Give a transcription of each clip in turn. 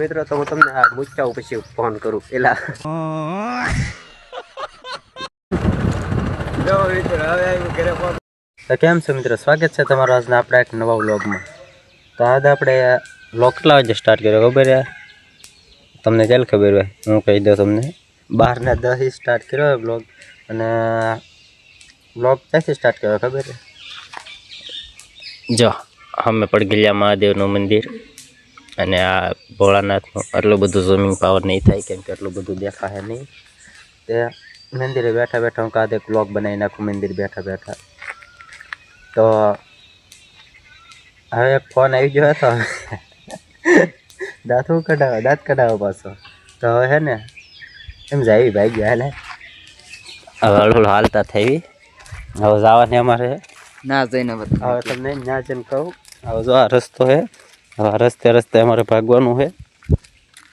મિત્રો તો હું તમને આ મૂક્યા પછી ફોન કરું પેલા. તો કેમ છે મિત્રો, સ્વાગત છે તમારું આજના આપણા એક નવા વ્લોગમાં. તો આજે આપણે વ્લોગ કેટલા વાગે સ્ટાર્ટ કર્યો ખબર છે તમને? ચાલ ખબર હોય હું કહી દઉં તમને. 12:10 સ્ટાર્ટ કર્યો વ્લોગ. અને વ્લોગ ક્યાંથી સ્ટાર્ટ કર્યો ખબર છે? જો અમે પડગલિયા મહાદેવનું મંદિર અને આ ભોળાનાથનું. આટલું બધું ઝૂમિંગ પાવર નહીં થાય કેમ કે આટલું બધું દેખાશે નહીં. તે મંદિરે બેઠા બેઠા હું કાંઈક વ્લોગ બનાવી નાખું મંદિર બેઠા બેઠા. તો હવે એક ફોન આવી ગયો હતો. દાંત કઢાવો પાછો. તો હવે હે ને એમ જાય ભાઈ ગયા ને હવે હળવું હાલતા થઈ. હવે જવાને અમારે ના જઈને હવે તમને ત્યાં જઈને કહું. હવે જો આ રસ્તો છે, હવે રસ્તે અમારે ભાગવાનું છે.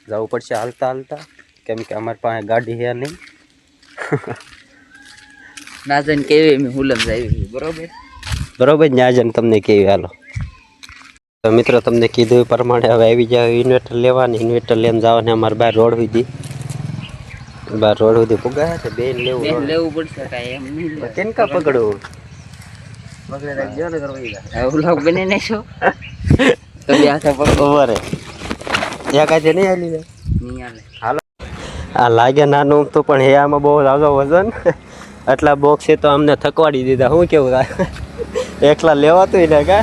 જવું પડશે હાલતા હાલતા કેમ કે અમારી પાસે ગાડી છે નહીં. ના જઈને કેવી મેં હુલમ જાય બરોબર ત્યાં જઈને તમને કેવી હાલો. તો મિત્રો તમને કીધું એ પ્રમાણે હવે આવી જાય ઇન્વર્ટર લેવાની. ઇન્વર્ટર લઈને જવાને અમારે બહાર રોડ સુધી પુગા છે. બેન લેવું પડશે કાંઈ એમ નહીં કેમ કા પકડવું વ્લોગ બની નાખો તો હાથે ઓવર ત્યાં કાંઈ નહીં હાલી નહીં હાલે. આ લાગે નાનું તો પણ હે આમાં બહુ ઝાઝો વજન. આટલા બોક્સ છે તો અમને થકવાડી દીધા. શું કેવું એકલા લેવાતું ને કા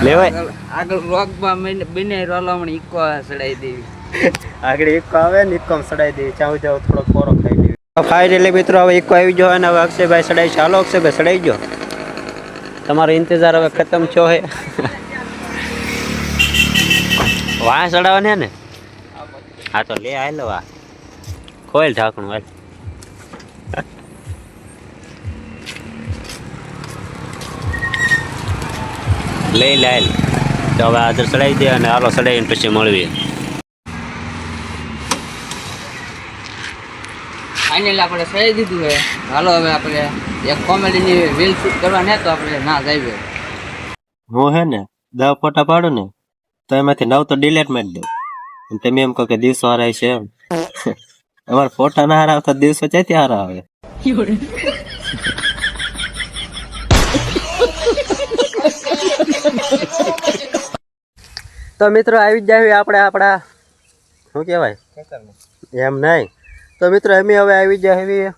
લેવાય? આગળ વ્લોગમાં બને રોલામણ ઈકો સડાઈ દેવી. આગળ ઈકો આવે ને ઈકો સડાઈ દેવી. ચાવ થોડો કોરો ખાઈ લેવી. ફાઇનલી મિત્રો હવે ઈકો આવી ગયો અને હવે અક્ષયભાઈ સડાઈ. ચાલો અક્ષયભાઈ સડાઈ ગયો. તમારો ઇંતજાર હવે ખતમ થયો હે. વાહ સડાવવા ને હા તો લે હાલો. આ ખોલ ઢાંકણું હાલ. લઈ લાલ તો હવે આદર સડાઈ દે અને હાલો સડાઈને પછી મળવી. ફાઇનલ આપણે સડાઈ દીધું છે. હાલો હવે આપણે એક કોમેડીની રીલ શૂટ કરવા ને તો આપણે ના જઈએ. હું હે ને 10 ફોટા પાડું ને તો એમાંથી 9 તો ડિલીટ મારી દઉં. તમે એમ કહો કે દિવસો હારા છે એમ. અમારા ફોટા ના હારા આવતા દિવસો ક્યાંથી હારા આવે? તો મિત્રો આવી જાય આપણે આપણા શું કહેવાય એમ નહીં. તો મિત્રો અમે હવે આવી જાય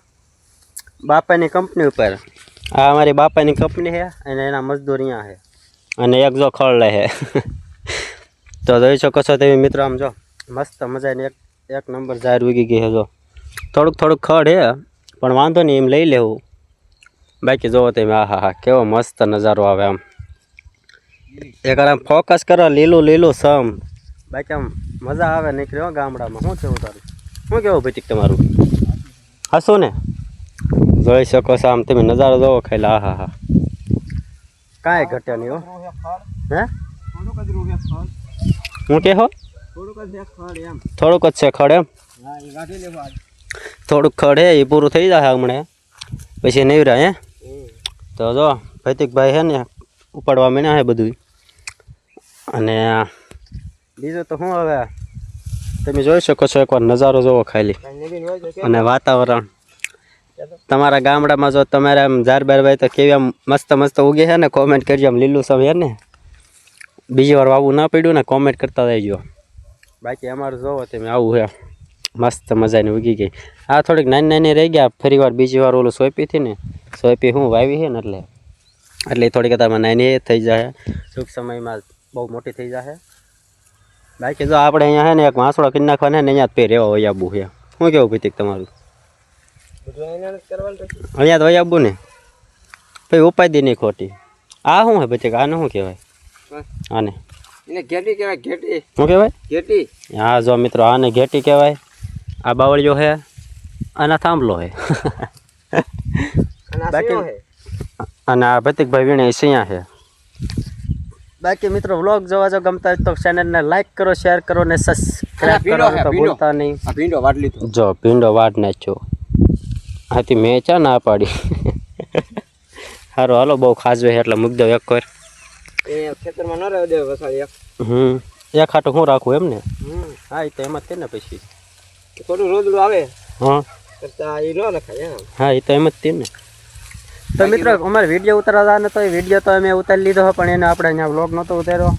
બાપાની કંપની ઉપર. આ અમારી બાપાની કંપની છે અને એના મજદૂર અહીંયા છે અને એક જો ખળ લે છે. તો જોઈ શકો છો તમે મિત્રો. આમ જો મસ્ત મજાની એક નંબર જાહેર ઉગી ગઈ છે. જો થોડુંક ખડ છે પણ વાંધો નહીં, એમ લઈ લેવું. બાકી જોવો તમે હા કેવો મસ્ત નજારો આવે. આમ એક આમ ફોકસ કરો લીલું સમ. બાકી આમ મજા આવે નીકળ્યો ગામડામાં. શું કેવું તારું? શું કેવું ભાઈ તમારું? હસો ને જોઈ શકો છો. આમ તમે નજારો જોવો ખાઈ. હા કાંઈ ઘટે નહીં હો. હે હું કે હો થોડુંક જ છે ખડ એમ. થોડુંક ખડ હે એ પૂરું થઈ જાય હમણાં પછી નીવરા. હે તો જો ભૈતિકભાઈ છે ને ઉપાડવા માંડ્યા છે બધું. અને બીજું તો શું હવે તમે જોઈ શકો છો. એકવાર નજારો જોવો ખાલી અને વાતાવરણ. તમારા ગામડામાં જો તમારે આમ ઝાર બાર ભાઈ તો કેવી આમ મસ્ત ઉગે છે ને કોમેન્ટ કરજો. આમ લીલું સમ છે ને બીજી વાર વાવું ના પડ્યું ને કોમેન્ટ કરતા રહેજો. બાકી અમારું જોવો તમે આવું છે મસ્ત મજાની ઉગી ગઈ. આ થોડીક નાની રહી ગયા. ફરી વાર બીજી વાર ઓલું સોંપી હતી ને સોંપી હું વાવી છે ને એટલે થોડીક તારમાં નાની થઈ જાય. ટૂંક સમયમાં બહુ મોટી થઈ જાય. બાકી જો આપણે અહીંયા છે ને એક વાંસળો કરી નાખવાના ને અહીંયા જ પે રહેવા હોય આબુ છે. શું કેવું ભીતિક તમારું? અહીંયા તો હોય આબુ ને ભાઈ ઉપાધિ નહીં ખોટી. આ શું હે ભીતિક? આને શું કહેવાય? આને ઘેટી કહેવાય. ઘેટી શું કહેવાય? ઘેટી. હા જો મિત્રો આને ઘેટી કહેવાય. આ બાવળિયો છે આના થાંભલો છે. બાકી અને આ ભતિકભાઈ વીણે સિયા છે. બાકી મિત્રો વ્લોગ જોવા જો ગમતા હોય તો ચેનલને લાઈક કરો, શેર કરો ને સબસ્ક્રાઇબ કરો તો ભૂલતા નહીં. ભીંડો વાટ લીધો. જો ભીંડો વાટ નાખ્યો. હાથી મેં ચા ના પાડી. સારું હાલો બહુ ખાજવે એટલે મૂકી દો એક વાર. એ ખેતરમાં ન રહેવા દે વસાડી એક. એક હાટું હું રાખવું એમ ને હા એ તો એમ જ તે ને પછી થોડું રોદડું આવે હા કરતા એ ન રખાય એમ હા એ તો એમ જ તે ને તો મિત્રો અમારે વિડીયો ઉતારવા નતો એ વિડીયો તો અમે ઉતારી લીધો પણ એને આપણે અહીંયા વ્લોગ નહોતો ઉતાર્યો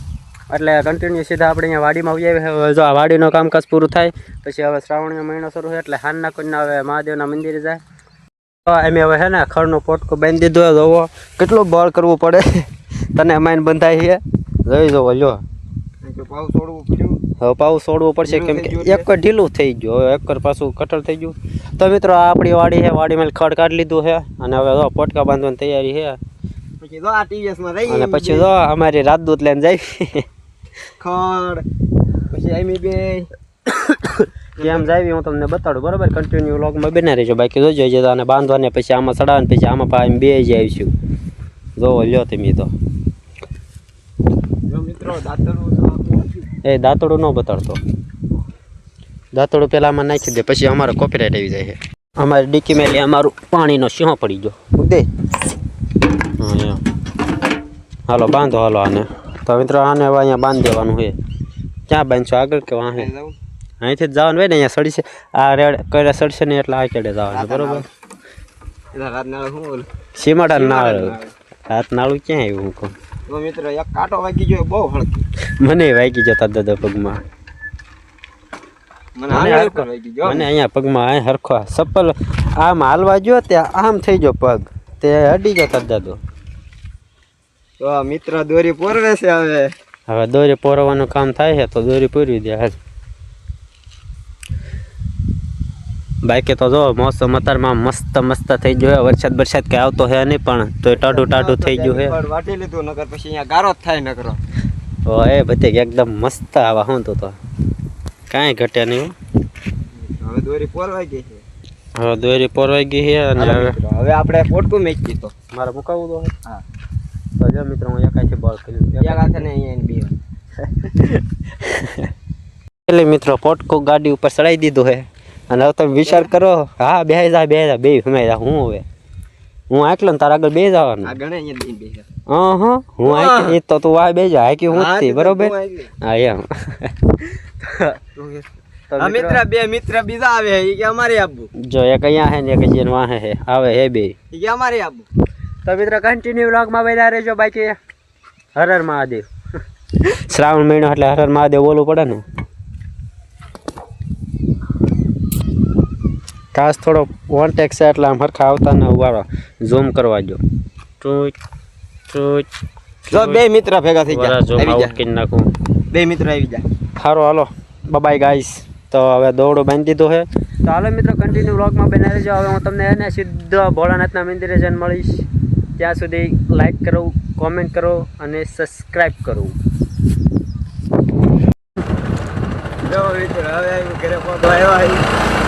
એટલે કન્ટિન્યુ સીધા આપણે અહીંયા વાડીમાં આવી હવે જો આ વાડીનું કામકાજ પૂરું થાય પછી હવે શ્રાવણીનો મહિનો શરૂ થાય એટલે હાનના કોઈના હવે મહાદેવના મંદિરે જાય તો અમે હવે છે ને ખડનું પોટકું બાંધી દીધું જોવો કેટલું બળ કરવું પડે તને અમાઈને બંધાય છે જોઈ જોવો લ્યો પાવ છોડવું પડ્યું હવે પાવું છોડવું પડશે કેમ કે એક ઢીલું થઈ ગયું હવે એક પાછું કટર થઈ ગયું તો મિત્રો આ આપણી વાડી છે વાડીમાં ખડ કાઢી લીધું છે અને હવે જો પોટકા બાંધવાની તૈયારી છે પછી જો આ ટીવીએસ માં રહી અને પછી જો અમારી રાજદૂત લઈને જાય ખડ પછી આમી બે કેમ જાય હું તમને બતાડું બરાબર કન્ટિન્યુ વ્લોગમાં બના રહેજો બાકી જોજો જે આને બાંધવાને પછી આમાં ચડાવવાને પછી આમાં પાછા બે જ આવીશું જોવો લ્યો તમે તો મિત્રો દાંતરું એ દાંતડું ન બતાડતો દાંતડું પહેલાં આમાં નાખી દે પછી અમારો કોપીરાઇટ આવી જાય છે અમારી ડીકી મેલી અમારું પાણીનો સિંહો પડી ગયો દે હા હાલો બાંધો હાલો આને તો મિત્રો આને હવે અહીંયા બાંધી દેવાનું છે ક્યાં બાંધશો આગળ કે વાહે અહીંથી જ જવાનું હોય ને અહીંયા સડશે આ રેડ કરે સડશે ને એટલે આ કેડે જવાનું બરોબર સીમાડા નાળ હાથ નાળું ક્યાં આવ્યું હું કહું તો મિત્રો એક કાંટો વાગી ગયો બહુ હળકી મને વાગી જતા દાદા પગમાં મને વાગી ગયો મને અહીંયા પગમાં આ હરખો સપ્પલ આમ હાલવા ગયો ત્યાં આમ થઈ ગયો પગ તે અડી જતા દાદો તો મિત્ર દોરી પોરવે છે હવે દોરી પોરવાનું કામ થાય છે તો દોરી પૂરી દે હાલ બાકી તો જો મોસમ અત્યારમાં મસ્ત મસ્ત થઈ ગયો વરસાદ વરસાદ કઈ આવતો હે નહીં પણ તો ટાઢું ટાઢું થઈ ગયું છે વાટી લીધું નકર પછી અહીંયા ગારો જ થાય નકરો એ બધે એકદમ મસ્ત આવા હું તો કાંઈ ઘટે નહીં હવે દોરી પોરવાઈ ગઈ છે હવે દોરી પોરવાઈ ગઈ છે અને હવે આપણે પોટકું મેકી તો મારે મુકાવવું તો હા તો જો મિત્રો હું એકાથી બોલ કર્યું એક હાથે ને અહીંયા બે એટલે મિત્રો પોટકું ગાડી ઉપર ચડાવી દીધું છે અને હવે તમે વિચાર કરો હા બે હમાઈ જા હું હવે હું આટલો ને તારા આગળ બે જવાનું આ ગણે અહીંયા બે હા હું આકી તો તું આ બે જા આકી હું જ બરોબર હા એમ મિત્ર બીજા આવે એ કે અમારે આપવું જો એક અહીંયા હે ને એક જેન વાહે હે આવે હે બે એ કે અમારે આપવું તો મિત્રો કન્ટિન્યુ વ્લોગમાં બેઠા રહેજો બાકી હર હર મહાદેવ શ્રાવણ મહિનો એટલે હર હર મહાદેવ બોલવું પડે ને કાચ થોડો વોન્ટેક છે એટલે આમ હરખા આવતા ને ઉવાળો ઝૂમ કરવા જો જો બે મિત્ર ભેગા થઈ ગયા ઝૂમ આઉટ કરી નાખું બે મિત્ર આવી જાય સારું હાલો બાય ગાઈસ તો હવે દોડો બાંધી દીધો છે તો હાલો મિત્રો કન્ટિન્યુ વ્લોગમાં બનાવી રહેજો હવે હું તમને એને સીધો ભોળાનાથના મંદિરે જઈને મળીશ ત્યાં સુધી લાઈક કરો કોમેન્ટ કરો અને સબસ્ક્રાઈબ કરો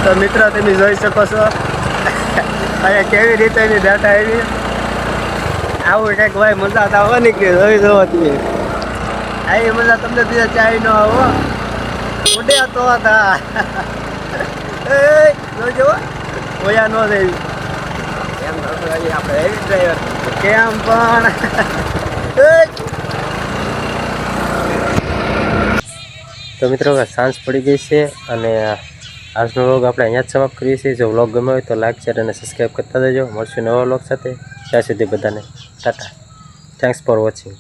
તો મિત્રો તમે જોઈ શકો છો અહીંયા કેવી રીતે એની ડાટા આવી આવું કંઈક ભાઈ મજા આવવાની કે જોઈ જોવો તમે આવી મજા તમને બીજા ચાય ન આવો ઉડે તો હતા જોજો ઓયા ન થઈ એમ આપણે હેવી ડ્રાઈવર કેમ પણ તો મિત્રો સાંજ પડી ગઈ છે અને આજનો વ્લોગ આપણે અહીંયા જ સમાપ્ત કરીએ છીએ જો વ્લોગ ગમ્યો હોય તો લાઈક શેર અને સબસ્ક્રાઈબ કરતા જજો મળશું નવા વ્લોગ સાથે ત્યાં સુધી બધાને ટાટા થેન્ક્સ ફોર વોચિંગ